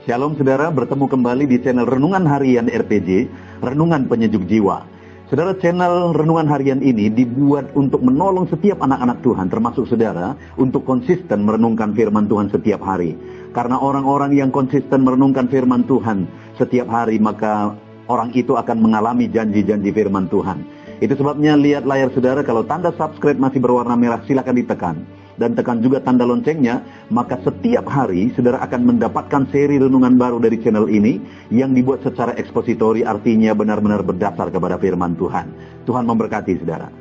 Shalom saudara, bertemu kembali di channel Renungan Harian RPG, Renungan Penyejuk Jiwa. Saudara, channel Renungan Harian ini dibuat untuk menolong setiap anak-anak Tuhan, termasuk saudara, untuk konsisten merenungkan firman Tuhan setiap hari. Karena orang-orang yang konsisten merenungkan firman Tuhan setiap hari, maka orang itu akan mengalami janji-janji firman Tuhan. Itu sebabnya lihat layar saudara, kalau tanda subscribe masih berwarna merah, silakan ditekan. Dan tekan juga tanda loncengnya, maka setiap hari saudara akan mendapatkan seri renungan baru dari channel ini yang dibuat secara ekspositori, artinya benar-benar berdasar kepada firman Tuhan. Tuhan memberkati saudara.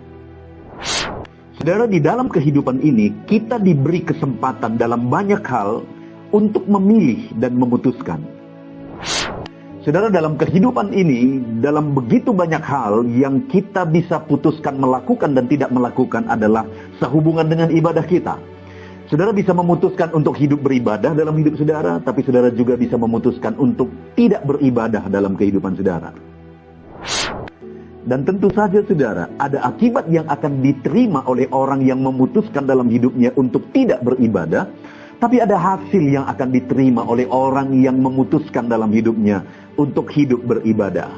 Saudara, di dalam kehidupan ini kita diberi kesempatan dalam banyak hal untuk memilih dan memutuskan. Saudara, dalam kehidupan ini, dalam begitu banyak hal yang kita bisa putuskan melakukan dan tidak melakukan adalah sehubungan dengan ibadah kita. Saudara bisa memutuskan untuk hidup beribadah dalam hidup saudara, tapi saudara juga bisa memutuskan untuk tidak beribadah dalam kehidupan saudara. Dan tentu saja saudara, ada akibat yang akan diterima oleh orang yang memutuskan dalam hidupnya untuk tidak beribadah, tapi ada hasil yang akan diterima oleh orang yang memutuskan dalam hidupnya untuk hidup beribadah.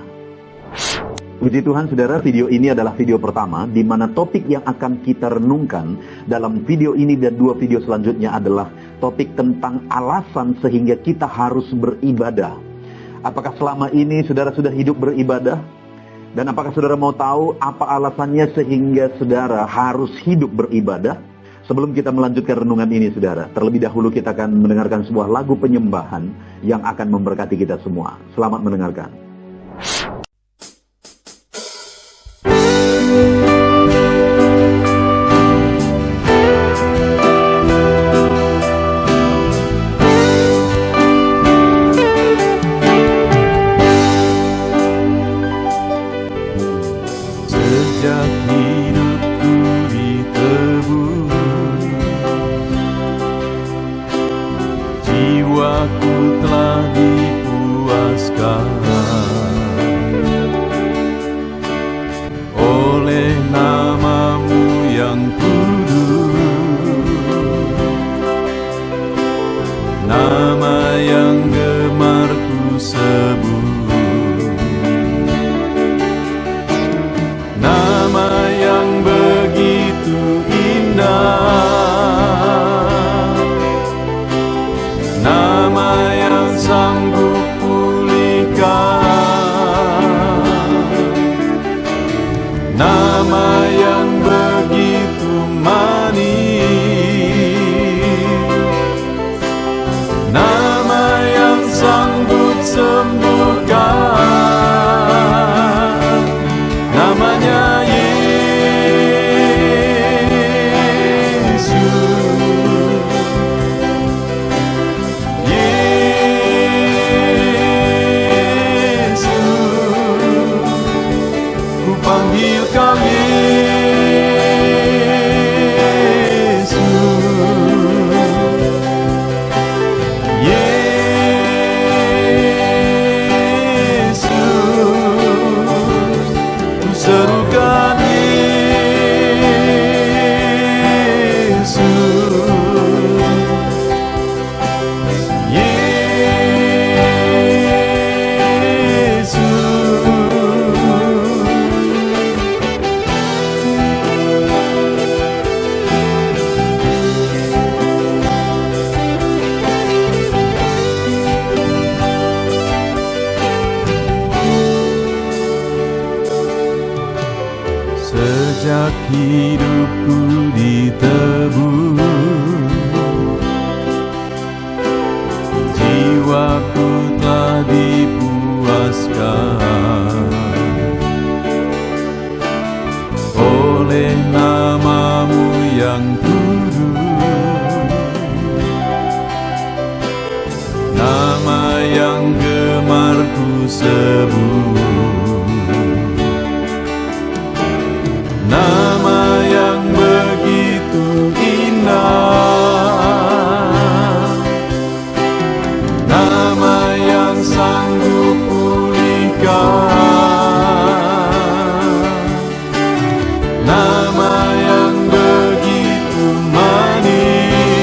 Puji Tuhan saudara, video ini adalah video pertama di mana topik yang akan kita renungkan dalam video ini dan dua video selanjutnya adalah topik tentang alasan sehingga kita harus beribadah. Apakah selama ini saudara sudah hidup beribadah? Dan apakah saudara mau tahu apa alasannya sehingga saudara harus hidup beribadah? Sebelum kita melanjutkan renungan ini saudara, terlebih dahulu kita akan mendengarkan sebuah lagu penyembahan yang akan memberkati kita semua. Selamat mendengarkan. Sejak hidupku ditebus, jiwaku telah dipuaskan oleh nama-Mu yang kudus, nama yang gemar ku sebut, nama yang begitu indah, nama yang sanggup pulihkan, nama yang begitu manis, nama yang sanggup sembuhkan, namanya panggil Kau Yesus, Yesus, ku serukan Yesus, sejak hidupku ditebus, jiwaku telah dipuaskan oleh nama-Mu yang kudus, nama yang gemar ku sebut, nama yang begitu indah, nama yang sanggup pulihkan, nama yang begitu manis,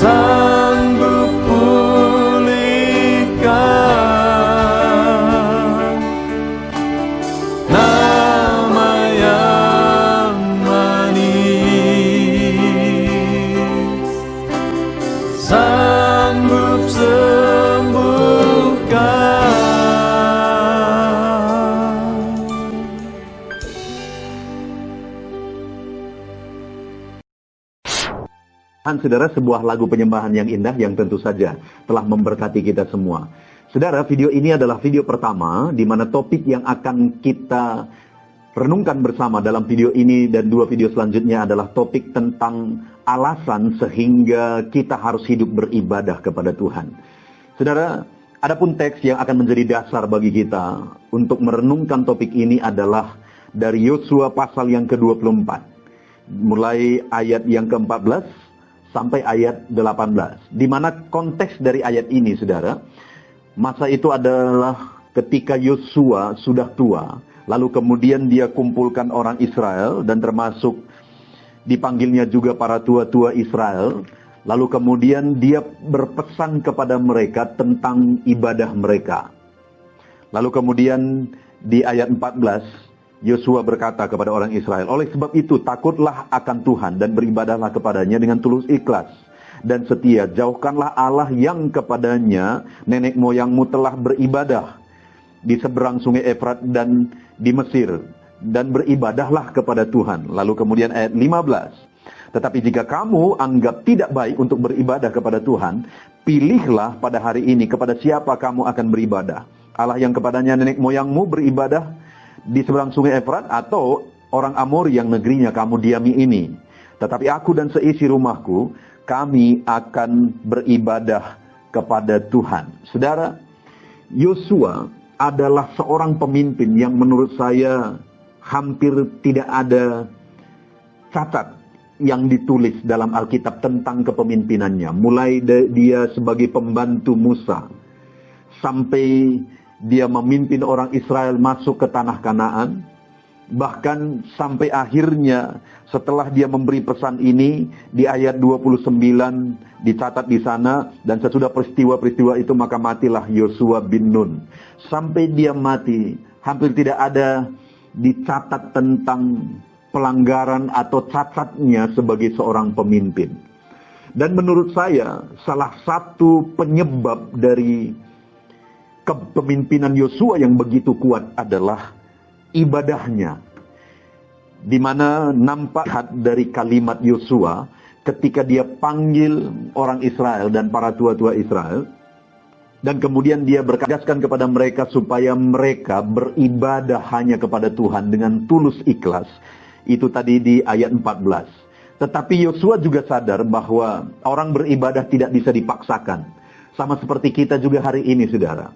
sanggup pulihkan nama yang manis, sanggup sembuhkan. Saudara, sebuah lagu penyembahan yang indah yang tentu saja telah memberkati kita semua. Saudara, video ini adalah video pertama di mana topik yang akan kita renungkan bersama dalam video ini dan dua video selanjutnya adalah topik tentang alasan sehingga kita harus hidup beribadah kepada Tuhan. Saudara, adapun teks yang akan menjadi dasar bagi kita untuk merenungkan topik ini adalah dari Yosua pasal yang ke-24. Mulai ayat yang ke-14 sampai ayat 18. Di mana konteks dari ayat ini, saudara, masa itu adalah ketika Yosua sudah tua, lalu kemudian dia kumpulkan orang Israel dan termasuk dipanggilnya juga para tua-tua Israel. Lalu kemudian dia berpesan kepada mereka tentang ibadah mereka. Lalu kemudian di ayat 14, Yosua berkata kepada orang Israel, oleh sebab itu takutlah akan Tuhan dan beribadahlah kepadanya dengan tulus ikhlas dan setia. Jauhkanlah Allah yang kepadanya nenek moyangmu telah beribadah di seberang sungai Efrat dan di Mesir. Dan beribadahlah kepada Tuhan. Lalu kemudian ayat 15. Tetapi jika kamu anggap tidak baik untuk beribadah kepada Tuhan, pilihlah pada hari ini kepada siapa kamu akan beribadah. Allah yang kepadanya nenek moyangmu beribadah di seberang sungai Efrat, atau orang Amor yang negerinya kamu diami ini. Tetapi aku dan seisi rumahku, kami akan beribadah kepada Tuhan. Saudara, Yosua adalah seorang pemimpin yang menurut saya hampir tidak ada catat yang ditulis dalam Alkitab tentang kepemimpinannya. Mulai dia sebagai pembantu Musa, sampai dia memimpin orang Israel masuk ke tanah Kanaan. Bahkan sampai akhirnya setelah dia memberi pesan ini di ayat 29 dicatat di sana, dan sesudah peristiwa-peristiwa itu maka matilah Yosua bin Nun. Sampai dia mati hampir tidak ada dicatat tentang pelanggaran atau cacatnya sebagai seorang pemimpin. Dan menurut saya salah satu penyebab dari kepemimpinan Yosua yang begitu kuat adalah ibadahnya, di mana nampak dari kalimat Yosua ketika dia panggil orang Israel dan para tua-tua Israel, dan kemudian dia berkaskan kepada mereka supaya mereka beribadah hanya kepada Tuhan dengan tulus ikhlas. Itu tadi di ayat 14. Tetapi Yosua juga sadar bahwa orang beribadah tidak bisa dipaksakan. Sama seperti kita juga hari ini, saudara.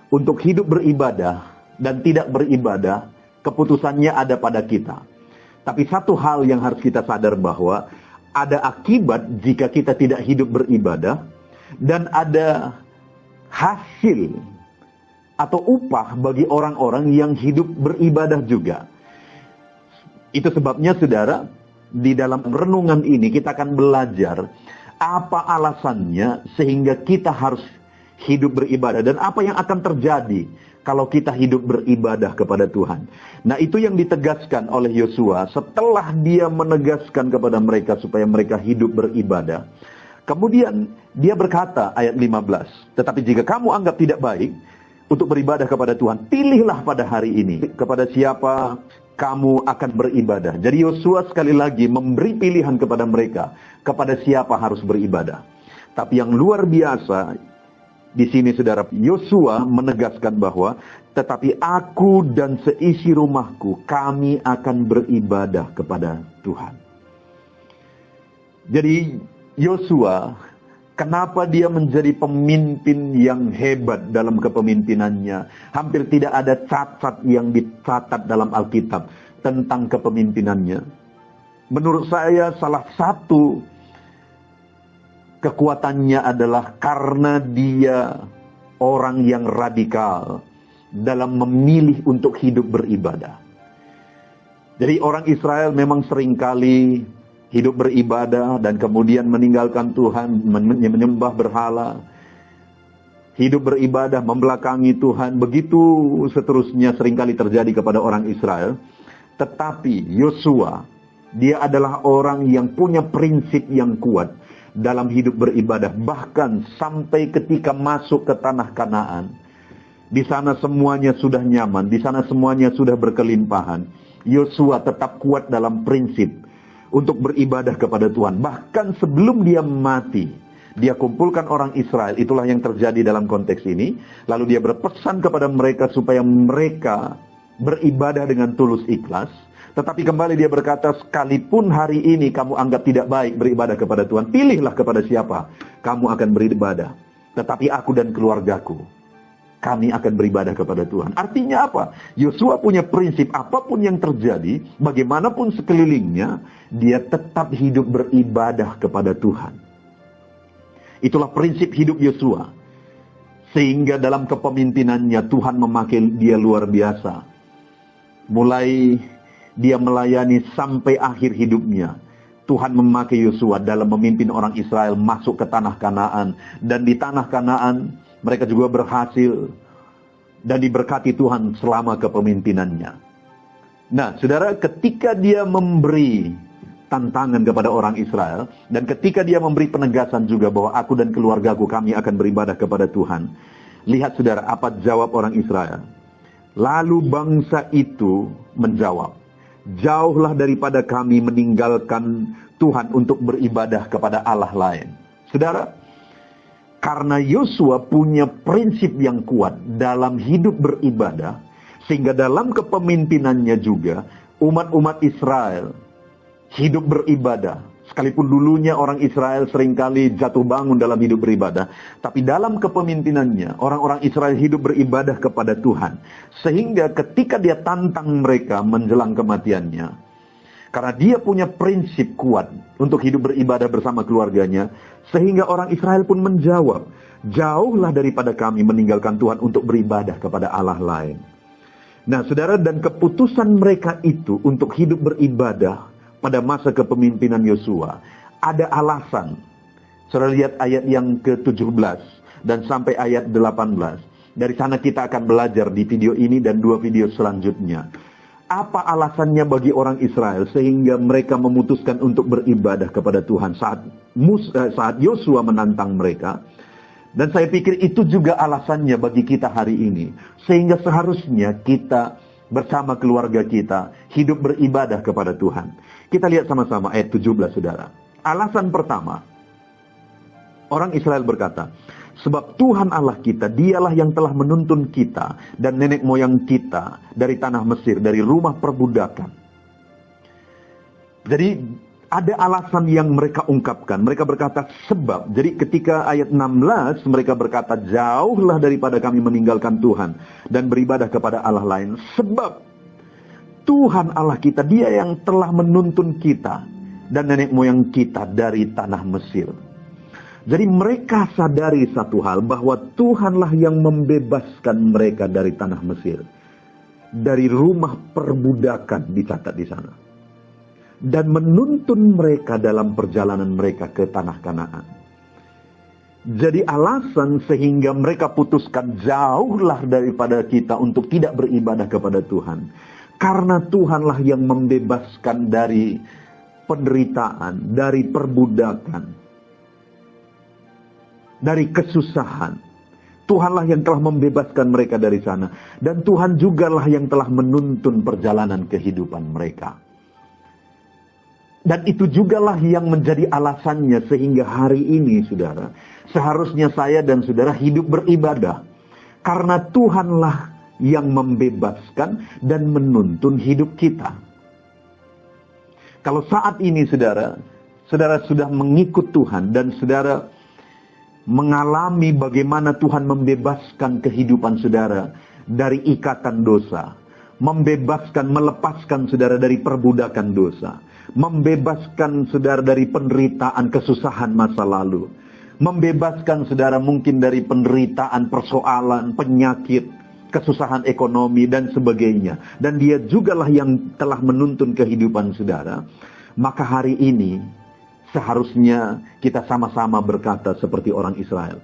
Untuk hidup beribadah dan tidak beribadah, keputusannya ada pada kita. Tapi satu hal yang harus kita sadar bahwa ada akibat jika kita tidak hidup beribadah, dan ada hasil atau upah bagi orang-orang yang hidup beribadah juga. Itu sebabnya, saudara, di dalam renungan ini kita akan belajar apa alasannya sehingga kita harus hidup beribadah, dan apa yang akan terjadi kalau kita hidup beribadah kepada Tuhan. Nah, itu yang ditegaskan oleh Yosua setelah dia menegaskan kepada mereka supaya mereka hidup beribadah. Kemudian dia berkata ayat 15, tetapi jika kamu anggap tidak baik untuk beribadah kepada Tuhan, pilihlah pada hari ini kepada siapa kamu akan beribadah. Jadi Yosua sekali lagi memberi pilihan kepada mereka kepada siapa harus beribadah. Tapi yang luar biasa di sini, saudara, Yosua menegaskan bahwa tetapi aku dan seisi rumahku, kami akan beribadah kepada Tuhan. Jadi Yosua, kenapa dia menjadi pemimpin yang hebat dalam kepemimpinannya? Hampir tidak ada cacat yang dicatat dalam Alkitab tentang kepemimpinannya. Menurut saya salah satu kekuatannya adalah karena dia orang yang radikal dalam memilih untuk hidup beribadah. Jadi orang Israel memang seringkali hidup beribadah dan kemudian meninggalkan Tuhan, menyembah berhala. Hidup beribadah, membelakangi Tuhan, begitu seterusnya seringkali terjadi kepada orang Israel. Tetapi Yosua, dia adalah orang yang punya prinsip yang kuat dalam hidup beribadah. Bahkan sampai ketika masuk ke tanah Kanaan, di sana semuanya sudah nyaman, di sana semuanya sudah berkelimpahan. Yosua tetap kuat dalam prinsip untuk beribadah kepada Tuhan. Bahkan sebelum dia mati, dia kumpulkan orang Israel, itulah yang terjadi dalam konteks ini. Lalu dia berpesan kepada mereka supaya mereka beribadah dengan tulus ikhlas. Tetapi kembali dia berkata, sekalipun hari ini kamu anggap tidak baik beribadah kepada Tuhan, pilihlah kepada siapa kamu akan beribadah. Tetapi aku dan keluargaku, kami akan beribadah kepada Tuhan. Artinya apa? Yosua punya prinsip, apapun yang terjadi, bagaimanapun sekelilingnya, dia tetap hidup beribadah kepada Tuhan. Itulah prinsip hidup Yosua. Sehingga dalam kepemimpinannya Tuhan memakai dia luar biasa. Mulai dia melayani sampai akhir hidupnya, Tuhan memakai Yosua dalam memimpin orang Israel masuk ke tanah Kanaan. Dan di tanah Kanaan mereka juga berhasil dan diberkati Tuhan selama kepemimpinannya. Nah, saudara, ketika dia memberi tantangan kepada orang Israel, dan ketika dia memberi penegasan juga bahwa aku dan keluargaku kami akan beribadah kepada Tuhan, lihat saudara apa jawab orang Israel. Lalu bangsa itu menjawab, jauhlah daripada kami meninggalkan Tuhan untuk beribadah kepada Allah lain. Saudara, karena Yosua punya prinsip yang kuat dalam hidup beribadah, sehingga dalam kepemimpinannya juga umat-umat Israel hidup beribadah. Sekalipun dulunya orang Israel seringkali jatuh bangun dalam hidup beribadah, tapi dalam kepemimpinannya orang-orang Israel hidup beribadah kepada Tuhan. Sehingga ketika dia tantang mereka menjelang kematiannya, karena dia punya prinsip kuat untuk hidup beribadah bersama keluarganya, sehingga orang Israel pun menjawab, jauhlah daripada kami meninggalkan Tuhan untuk beribadah kepada Allah lain. Nah, saudara, dan keputusan mereka itu untuk hidup beribadah pada masa kepemimpinan Yosua, ada alasan. Saudara lihat ayat yang ke-17 dan sampai ayat 18. Dari sana kita akan belajar di video ini dan 2 video selanjutnya. Apa alasannya bagi orang Israel sehingga mereka memutuskan untuk beribadah kepada Tuhan saat Yosua menantang mereka. Dan saya pikir itu juga alasannya bagi kita hari ini. Sehingga seharusnya kita bersama keluarga kita hidup beribadah kepada Tuhan. Kita lihat sama-sama ayat 17, saudara. Alasan pertama, orang Israel berkata, sebab Tuhan Allah kita, dialah yang telah menuntun kita dan nenek moyang kita dari tanah Mesir, dari rumah perbudakan. Jadi ada alasan yang mereka ungkapkan. Mereka berkata sebab. Jadi ketika ayat 16 mereka berkata, jauhlah daripada kami meninggalkan Tuhan dan beribadah kepada Allah lain. Sebab Tuhan Allah kita, dia yang telah menuntun kita dan nenek moyang kita dari tanah Mesir. Jadi mereka sadari satu hal, bahwa Tuhanlah yang membebaskan mereka dari tanah Mesir. Dari rumah perbudakan, dicatat di sana. Dan menuntun mereka dalam perjalanan mereka ke tanah Kanaan. Jadi alasan sehingga mereka putuskan jauhlah daripada kita untuk tidak beribadah kepada Tuhan. Karena Tuhanlah yang membebaskan dari penderitaan, dari perbudakan, dari kesusahan. Tuhanlah yang telah membebaskan mereka dari sana. Dan Tuhan jugalah yang telah menuntun perjalanan kehidupan mereka. Dan itu jugalah yang menjadi alasannya sehingga hari ini, saudara, seharusnya saya dan saudara hidup beribadah. Karena Tuhanlah yang membebaskan dan menuntun hidup kita. Kalau saat ini saudara sudah mengikut Tuhan dan saudara mengalami bagaimana Tuhan membebaskan kehidupan saudara dari ikatan dosa, melepaskan saudara dari perbudakan dosa, membebaskan saudara dari penderitaan kesusahan masa lalu, membebaskan saudara mungkin dari penderitaan persoalan, penyakit, kesusahan ekonomi dan sebagainya, dan dia jugalah yang telah menuntun kehidupan saudara, maka hari ini seharusnya kita sama-sama berkata seperti orang Israel,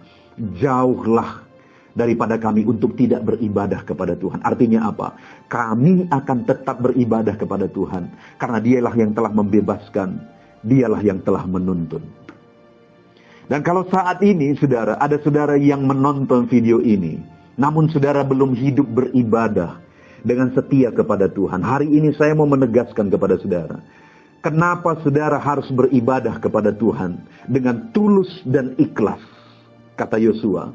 jauhlah daripada kami untuk tidak beribadah kepada Tuhan. Artinya apa? Kami akan tetap beribadah kepada Tuhan, karena dialah yang telah membebaskan, dialah yang telah menuntun. Dan kalau saat ini saudara, ada saudara yang menonton video ini, namun saudara belum hidup beribadah dengan setia kepada Tuhan, hari ini saya mau menegaskan kepada saudara, kenapa saudara harus beribadah kepada Tuhan dengan tulus dan ikhlas. Kata Yosua,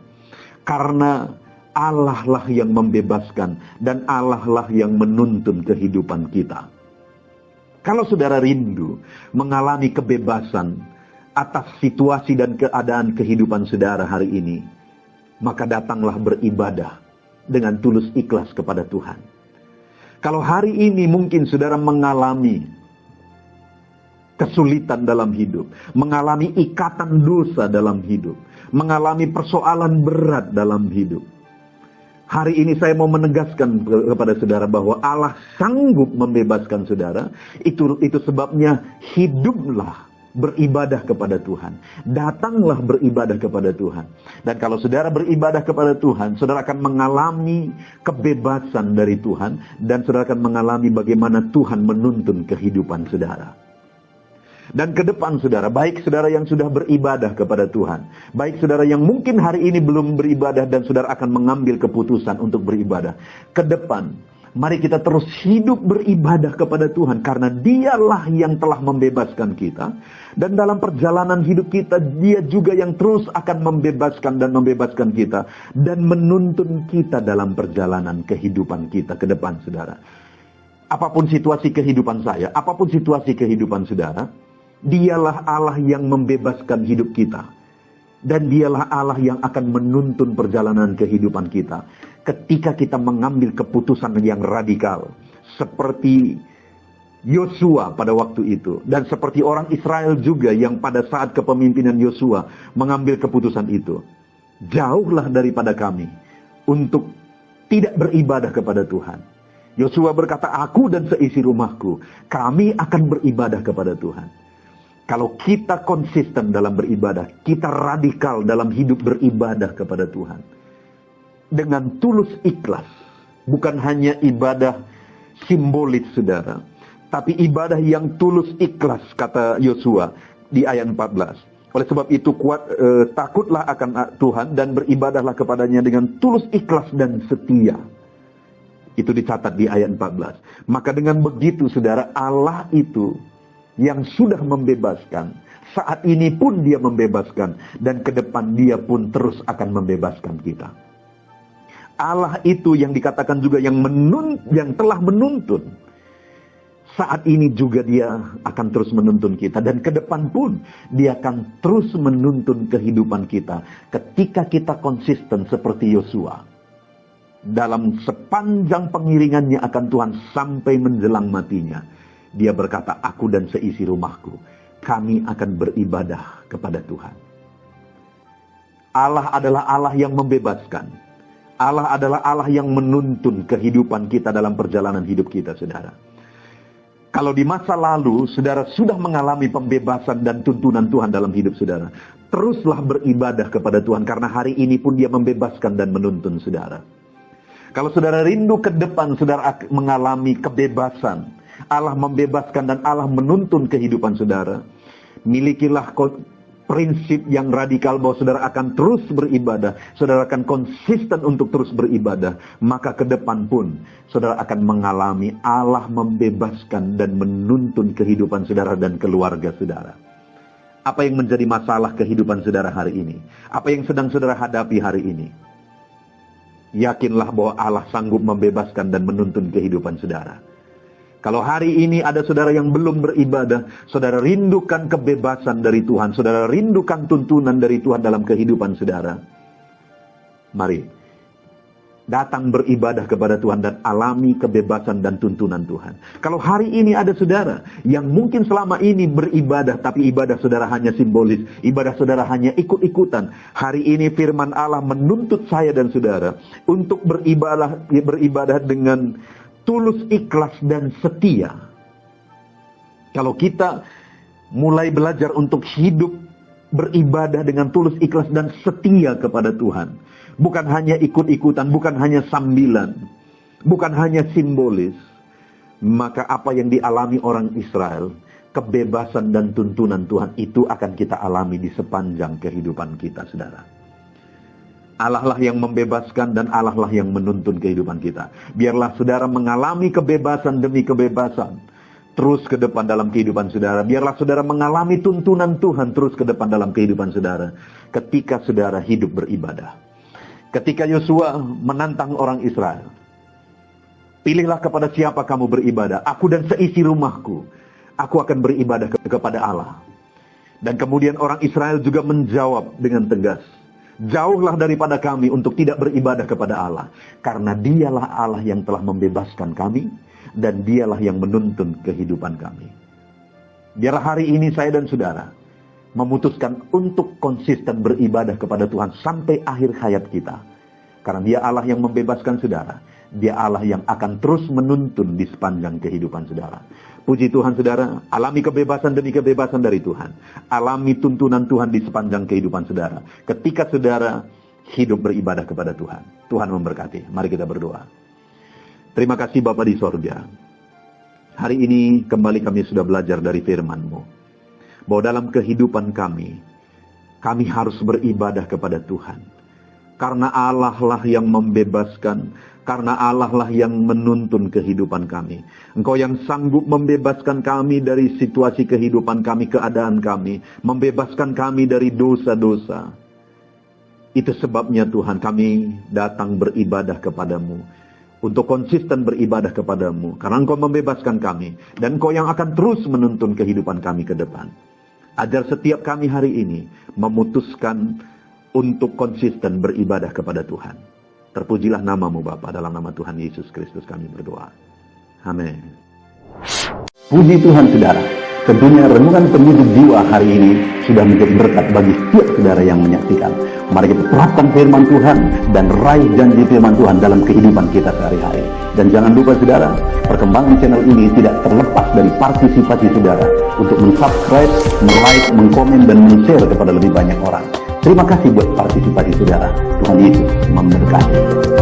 karena Allah lah yang membebaskan dan Allah lah yang menuntun kehidupan kita. Kalau saudara rindu mengalami kebebasan atas situasi dan keadaan kehidupan saudara hari ini, maka datanglah beribadah dengan tulus ikhlas kepada Tuhan. Kalau hari ini mungkin saudara mengalami kesulitan dalam hidup, mengalami ikatan dosa dalam hidup, mengalami persoalan berat dalam hidup, hari ini saya mau menegaskan kepada saudara bahwa Allah sanggup membebaskan saudara. Itu sebabnya hiduplah beribadah kepada Tuhan. Datanglah beribadah kepada Tuhan. Dan kalau saudara beribadah kepada Tuhan, saudara akan mengalami kebebasan dari Tuhan, dan saudara akan mengalami bagaimana Tuhan menuntun kehidupan saudara. Dan ke depan saudara, baik saudara yang sudah beribadah kepada Tuhan, baik saudara yang mungkin hari ini belum beribadah dan saudara akan mengambil keputusan untuk beribadah, ke depan mari kita terus hidup beribadah kepada Tuhan, karena dialah yang telah membebaskan kita. Dan dalam perjalanan hidup kita, dia juga yang terus akan membebaskan kita dan menuntun kita dalam perjalanan kehidupan kita ke depan saudara. Apapun situasi kehidupan saya, apapun situasi kehidupan saudara, dialah Allah yang membebaskan hidup kita. Dan dialah Allah yang akan menuntun perjalanan kehidupan kita ketika kita mengambil keputusan yang radikal, seperti Yosua pada waktu itu, dan seperti orang Israel juga yang pada saat kepemimpinan Yosua mengambil keputusan itu. Jauhlah daripada kami untuk tidak beribadah kepada Tuhan. Yosua berkata, aku dan seisi rumahku, kami akan beribadah kepada Tuhan. Kalau kita konsisten dalam beribadah, kita radikal dalam hidup beribadah kepada Tuhan, dengan tulus ikhlas, bukan hanya ibadah simbolis saudara, tapi ibadah yang tulus ikhlas, kata Yosua di ayat 14. Oleh sebab itu takutlah akan Tuhan dan beribadahlah kepadanya dengan tulus ikhlas dan setia. Itu dicatat di ayat 14. Maka dengan begitu saudara, Allah itu yang sudah membebaskan, saat ini pun dia membebaskan, dan ke depan dia pun terus akan membebaskan kita. Allah itu yang dikatakan juga yang telah menuntun. Saat ini juga dia akan terus menuntun kita, dan ke depan pun dia akan terus menuntun kehidupan kita ketika kita konsisten seperti Yosua. Dalam sepanjang pengiringannya akan Tuhan sampai menjelang matinya, dia berkata, aku dan seisi rumahku, kami akan beribadah kepada Tuhan. Allah adalah Allah yang membebaskan. Allah adalah Allah yang menuntun kehidupan kita dalam perjalanan hidup kita, saudara. Kalau di masa lalu, saudara sudah mengalami pembebasan dan tuntunan Tuhan dalam hidup saudara, teruslah beribadah kepada Tuhan, karena hari ini pun dia membebaskan dan menuntun saudara. Kalau saudara rindu ke depan, saudara mengalami kebebasan, Allah membebaskan dan Allah menuntun kehidupan saudara, milikilah prinsip yang radikal bahwa saudara akan terus beribadah, saudara akan konsisten untuk terus beribadah, maka ke depan pun saudara akan mengalami Allah membebaskan dan menuntun kehidupan saudara dan keluarga saudara. Apa yang menjadi masalah kehidupan saudara hari ini? Apa yang sedang saudara hadapi hari ini? Yakinlah bahwa Allah sanggup membebaskan dan menuntun kehidupan saudara. Kalau hari ini ada saudara yang belum beribadah, saudara rindukan kebebasan dari Tuhan, saudara rindukan tuntunan dari Tuhan dalam kehidupan saudara. Mari, Datang beribadah kepada Tuhan dan alami kebebasan dan tuntunan Tuhan. Kalau hari ini ada saudara yang mungkin selama ini beribadah, tapi ibadah saudara hanya simbolis, ibadah saudara hanya ikut-ikutan. Hari ini firman Allah menuntut saya dan saudara untuk beribadah dengan tulus, ikhlas, dan setia. Kalau kita mulai belajar untuk hidup beribadah dengan tulus, ikhlas, dan setia kepada Tuhan, bukan hanya ikut-ikutan, bukan hanya sambilan, bukan hanya simbolis, maka apa yang dialami orang Israel, kebebasan dan tuntunan Tuhan itu akan kita alami di sepanjang kehidupan kita, saudara. Allah lah yang membebaskan dan Allah lah yang menuntun kehidupan kita. Biarlah saudara mengalami kebebasan demi kebebasan terus ke depan dalam kehidupan saudara. Biarlah saudara mengalami tuntunan Tuhan terus ke depan dalam kehidupan saudara ketika saudara hidup beribadah. Ketika Yosua menantang orang Israel, pilihlah kepada siapa kamu beribadah. Aku dan seisi rumahku, aku akan beribadah kepada Allah. Dan kemudian orang Israel juga menjawab dengan tegas, jauhlah daripada kami untuk tidak beribadah kepada Allah. Karena dialah Allah yang telah membebaskan kami, dan dialah yang menuntun kehidupan kami. Biarlah hari ini saya dan saudara memutuskan untuk konsisten beribadah kepada Tuhan sampai akhir hayat kita. Karena dia Allah yang membebaskan saudara. Dia Allah yang akan terus menuntun di sepanjang kehidupan saudara. Puji Tuhan saudara, alami kebebasan demi kebebasan dari Tuhan. Alami tuntunan Tuhan di sepanjang kehidupan saudara. Ketika saudara hidup beribadah kepada Tuhan. Tuhan memberkati. Mari kita berdoa. Terima kasih Bapa di sorga. Hari ini kembali kami sudah belajar dari firman-Mu, bahwa dalam kehidupan kami harus beribadah kepada Tuhan. Karena Allah lah yang membebaskan, karena Allah lah yang menuntun kehidupan kami. Engkau yang sanggup membebaskan kami dari situasi kehidupan kami, keadaan kami, membebaskan kami dari dosa-dosa. Itu sebabnya Tuhan kami datang beribadah kepadamu, untuk konsisten beribadah kepadamu, karena Engkau membebaskan kami, dan Engkau yang akan terus menuntun kehidupan kami ke depan. Ajar setiap kami hari ini memutuskan untuk konsisten beribadah kepada Tuhan. Terpujilah nama-Mu Bapa, dalam nama Tuhan Yesus Kristus kami berdoa. Amin. Puji Tuhan saudara, tentunya renungan penyejuk jiwa hari ini sudah menjadi berkat bagi setiap saudara yang menyaksikan. Mari kita terapkan firman Tuhan dan raih janji firman Tuhan dalam kehidupan kita sehari-hari. Dan jangan lupa saudara, perkembangan channel ini tidak terlepas dari partisipasi saudara untuk mensubscribe, like, mengkomen, dan men-share kepada lebih banyak orang. Terima kasih buat partisipasi saudara. Tuhan Yesus memberkati.